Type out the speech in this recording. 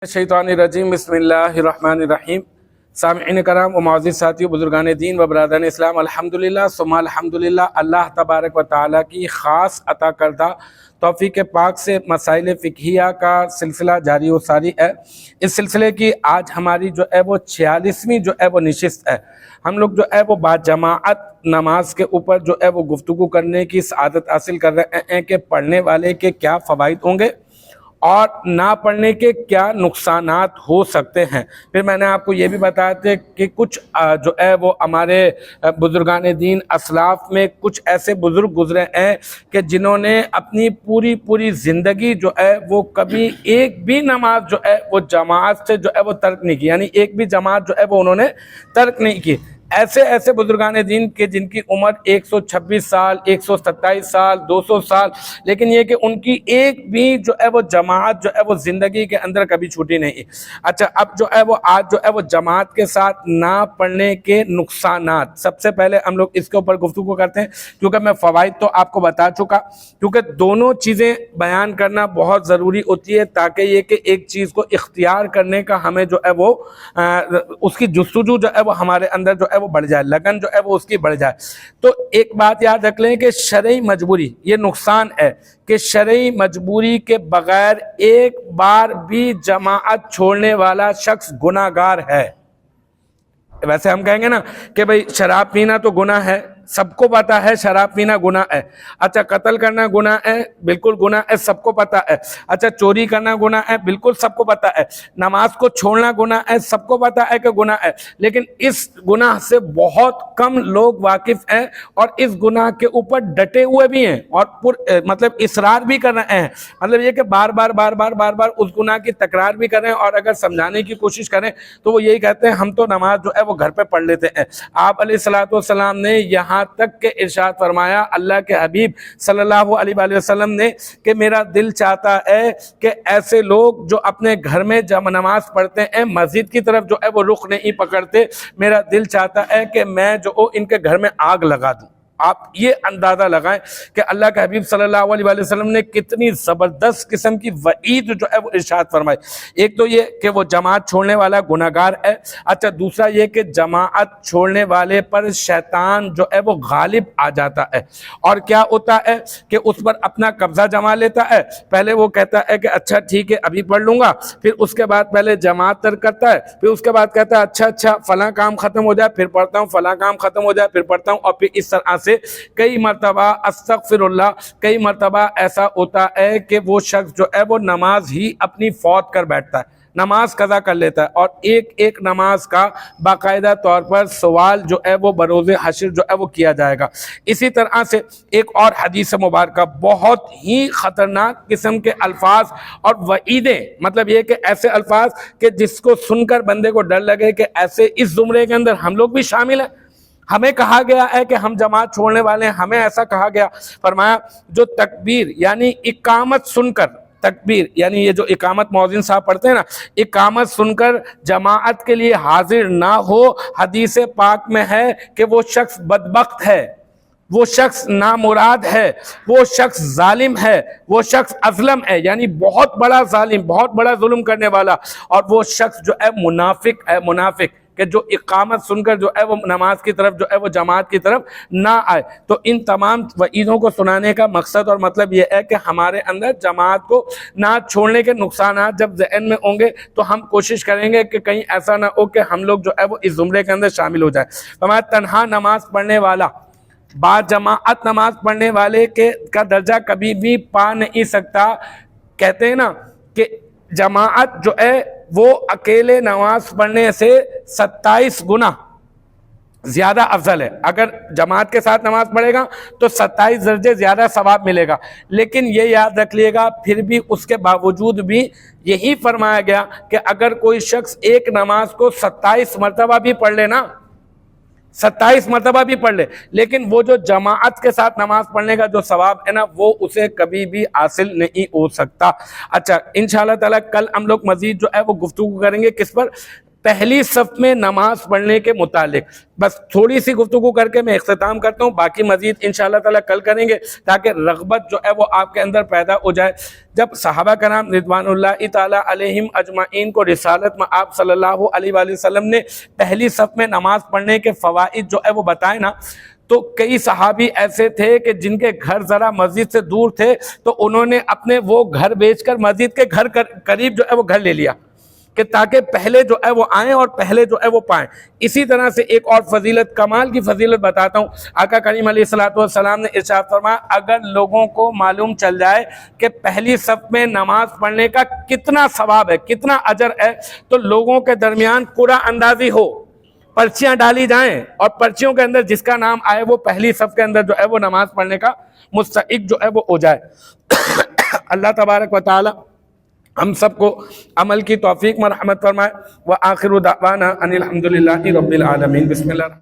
शैतानिर्रजीम बिस्मिल्लाहिर्रहमानिर्रहीम। सामईन कराम व मुअज़्ज़िज़ साथियों, बुज़ुर्गान दीन व बरादरान इस्लाम, अल्हम्दुलिल्लाह सुम्मा अल्हम्दुलिल्लाह। अल्लाह तबारक व तआला की ख़ास अता करदा तौफ़ीक़ पाक से मसाइल फ़िक़हिया का सिलसिला जारी व सारी है। इस सिलसिले की आज हमारी जो है वो 46वीं जो है वो नशिस्त है। हम लोग जो है वो बाजमाअत नमाज के ऊपर जो है वो गुफ्तगू करने की सआदत हासिल कर रहे हैं कि पढ़ने वाले के क्या फ़वाइद होंगे और ना पढ़ने के क्या नुकसानात हो सकते हैं। फिर मैंने आपको ये भी बताया था कि कुछ जो है वो हमारे बुजुर्गान दीन असलाफ में कुछ ऐसे बुज़ुर्ग गुज़रे हैं कि जिन्होंने अपनी पूरी ज़िंदगी जो है वो कभी एक भी नमाज जो है वो जमात से जो है वो तर्क नहीं की, यानी एक भी जमात जो है वो उन्होंने तर्क नहीं की। ऐसे बुजुर्गान दीन के जिनकी उम्र 126 साल, 127 साल, 200 साल, लेकिन ये कि उनकी एक भी जो है वो जमात जो है वो ज़िंदगी के अंदर कभी छूटी नहीं। अच्छा, अब जो है वो आज जो है वो जमात के साथ ना पढ़ने के नुकसानात, सबसे पहले हम लोग इसके ऊपर गुफ्तगू करते हैं, क्योंकि मैं फ़वाइद तो आपको बता चुका, क्योंकि दोनों चीज़ें बयान करना बहुत ज़रूरी होती है ताकि ये कि एक चीज़ को इख्तियार करने का हमें जो है वो उसकी जुस्तजू जो है वो हमारे अंदर जो है वो बढ़ जाए, लगन जो है वो उसकी बढ़ जाए। तो एक बात याद रख लें कि शरई मजबूरी, ये नुकसान है कि शरई मजबूरी के बगैर एक बार भी जमाअत छोड़ने वाला शख्स गुनाहगार है। वैसे हम कहेंगे ना कि भाई शराब पीना तो गुनाह है, सबको पता है शराब पीना गुनाह है। अच्छा, कत्ल करना गुनाह है, बिल्कुल गुनाह है, सबको पता है। अच्छा, चोरी करना गुनाह है, बिल्कुल सबको पता है। नमाज को छोड़ना गुनाह है, सबको पता है कि गुनाह है। लेकिन इस गुनाह से बहुत कम लोग वाकिफ हैं और इस गुनाह के ऊपर डटे हुए भी हैं और मतलब इसरार भी कर रहे हैं। मतलब ये कि बार बार उस गुनाह की तकरार भी कर रहे हैं, और अगर समझाने की कोशिश करें तो वो यही कहते हैं हम तो नमाज जो है वो घर पे पढ़ लेते हैं। आप अलैहिस्सलातु वस्सलाम ने यहाँ तक के इरशाद फरमाया, अल्लाह के हबीब सल्लल्लाहु अलैहि वसल्लम ने, कि मेरा दिल चाहता है कि ऐसे लोग जो अपने घर में जब नमाज पढ़ते हैं मस्जिद की तरफ जो है वो रुख नहीं पकड़ते, मेरा दिल चाहता है कि मैं जो इनके घर में आग लगा दूं। आप ये अंदाज़ा लगाएं कि अल्लाह के हबीब सल्लल्लाहु अलैहि वसल्लम ने कितनी ज़बरदस्त किस्म की वईद जो है वो इरशाद फरमाई। एक तो ये कि वो जमात छोड़ने वाला गुनाहगार है। अच्छा, दूसरा ये कि जमात छोड़ने वाले पर शैतान जो है वो गालिब आ जाता है और क्या होता है कि उस पर अपना कब्जा जमा लेता है। पहले वो कहता है कि अच्छा ठीक है अभी पढ़ लूँगा, फिर उसके बाद पहले जमात तर्क करता है, फिर उसके बाद कहता है अच्छा फ़लाँ काम ख़त्म हो जाए फिर पढ़ता हूँ, फ़लाँ काम ख़त्म हो जाए फिर पढ़ता हूँ, और फिर इस तरह से कई मरतबा अस्तगफिरुल्लाह, कई मरतबा ऐसा होता है कि वो शख्स जो है वो नमाज ही अपनी फौत कर बैठता है, नमाज कज़ा कर लेता है, और एक नमाज का बाकायदा तौर पर सवाल जो है वो बरोज़े हश्र जो है वो किया जाएगा। इसी तरह से एक और हदीस मुबारक, बहुत ही ख़तरनाक किस्म के अल्फाज और वईदें, मतलब ये कि ऐसे अल्फाज कि जिसको सुनकर बंदे को डर लगे कि ऐसे इस ज़ुमरे के अंदर हम लोग भी शामिल हैं। हमें कहा गया है कि हम जमात छोड़ने वाले हैं, हमें ऐसा कहा गया, फरमाया जो तकबीर यानी इकामत सुनकर, तकबीर यानी ये जो इकामत मौज़िन साहब पढ़ते हैं ना, इकामत सुनकर जमात के लिए हाजिर ना हो, हदीस पाक में है कि वो शख्स बदबख्त है, वो शख्स नामुराद है, वो शख्स जालिम है, वो शख्स अज़लम है, यानी बहुत बड़ा जालिम, बहुत बड़ा जुल्म करने वाला, और वो शख्स जो है मुनाफिक है, मुनाफिक कि जो इकामत सुनकर जो है वो नमाज की तरफ जो है वो जमात की तरफ ना आए। तो इन तमाम वईदों को सुनाने का मकसद और मतलब ये है कि हमारे अंदर जमात को ना छोड़ने के नुकसानात जब ज़हन में होंगे तो हम कोशिश करेंगे कि कहीं ऐसा ना हो कि हम लोग जो है वो इस ज़ुमरे के अंदर शामिल हो जाए। हमारा तन्हा नमाज पढ़ने वाला बाजमाअत नमाज पढ़ने वाले के का दर्जा कभी भी पा नहीं सकता। कहते हैं ना कि जमाअत जो है वो अकेले नमाज पढ़ने से 27 गुना ज़्यादा अफजल है। अगर जमात के साथ नमाज पढ़ेगा तो 27 दर्जे ज़्यादा सवाब मिलेगा। लेकिन ये याद रख लिएगा, फिर भी उसके बावजूद भी यही फरमाया गया कि अगर कोई शख्स एक नमाज को 27 मरतबा भी पढ़ ले ना, 27 मरतबा भी पढ़ ले, लेकिन वो जो जमाअत के साथ नमाज पढ़ने का जो सवाब है ना वो उसे कभी भी हासिल नहीं हो सकता। अच्छा, इंशाअल्लाह ताला कल हम लोग मजीद जो है वो गुफ्तगू करेंगे किस पर, پہلی صف میں نماز پڑھنے کے متعلق بس تھوڑی سی گفتگو کر کے میں اختتام کرتا ہوں، باقی مزید انشاءاللہ تعالیٰ کل کریں گے تاکہ رغبت جو ہے وہ آپ کے اندر پیدا ہو جائے۔ جب صحابہ کرام رضوان اللہ تعالیٰ علیہم اجمعین کو رسالت میں آپ صلی اللہ علیہ وآلہ وسلم نے پہلی صف میں نماز پڑھنے کے فوائد جو ہے وہ بتائے نا، تو کئی صحابی ایسے تھے کہ جن کے گھر ذرا مسجد سے دور تھے تو انہوں نے اپنے وہ گھر بیچ کر مسجد کے گھر قریب جو ہے وہ گھر لے لیا کہ تاکہ پہلے جو ہے وہ آئیں اور پہلے جو ہے وہ پائیں۔ اسی طرح سے ایک اور فضیلت، کمال کی فضیلت بتاتا ہوں۔ آقا کریم علیہ السلام نے ارشاد فرمایا اگر لوگوں کو معلوم چل جائے کہ پہلی صف میں نماز پڑھنے کا کتنا ثواب ہے، کتنا اجر ہے، تو لوگوں کے درمیان قرعہ اندازی ہو، پرچیاں ڈالی جائیں اور پرچیوں کے اندر جس کا نام آئے وہ پہلی صف کے اندر جو ہے وہ نماز پڑھنے کا مستحق جو ہے وہ ہو جائے۔ اللہ تبارک و تعالی ہم سب کو عمل کی توفیق مرحمت فرمائے۔ وآخر دعوانا ان الحمدللہ رب العالمین۔ بسم اللہ۔